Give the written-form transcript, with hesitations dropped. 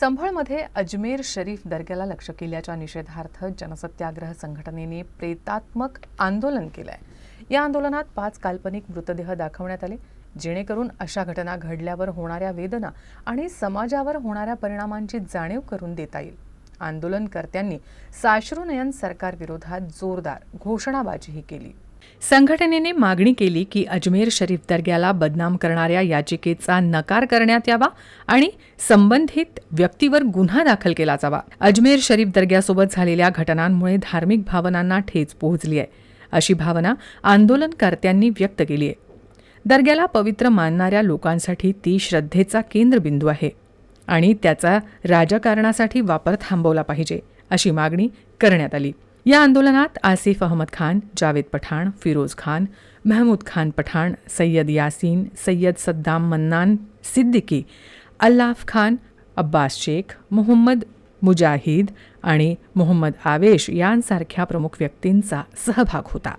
संभळमध्ये अजमेर शरीफ दर्ग्याला लक्ष्य केल्याच्या निषेधार्थ जनसत्याग्रह संघटनेने प्रेतात्मक आंदोलन केलंय। या आंदोलनात 5 काल्पनिक मृतदेह दाखवण्यात आले, जेणेकरून अशा घटना घडल्यावर होणाऱ्या वेदना आणि समाजावर होणाऱ्या परिणामांची जाणीव करून देता येईल। आंदोलनकर्त्यांनी साश्रुनयन सरकारविरोधात जोरदार घोषणाबाजीही केली। संघटनेने मागणी केली की अजमेर शरीफ दर्ग्याला बदनाम करणाऱ्या याचिकेचा नकार करण्यात यावा आणि संबंधित व्यक्तीवर गुन्हा दाखल केला जावा। अजमेर शरीफ दर्ग्यासोबत झालेल्या घटनांमुळे धार्मिक भावनांना ठेच पोहोचली आहे, अशी भावना आंदोलनकर्त्यांनी व्यक्त केली आहे। दर्ग्याला पवित्र मानणाऱ्या लोकांसाठी ती श्रद्धेचा केंद्रबिंदू आहे आणि त्याचा राजकारणासाठी वापर थांबवला पाहिजे, अशी मागणी करण्यात आली। या आंदोलनात आसिफ अहमद खान, जावेद पठाण, फिरोज खान, महमूद खान पठाण, सय्यद यासीन, सय्यद सद्दाम मन्नान सिद्दीकी, अल्लाफ खान, अब्बास शेख, मोहम्मद मुजाहिद आणि मोहम्मद आवेश यांसारख्या प्रमुख व्यक्तींचा सहभाग होता।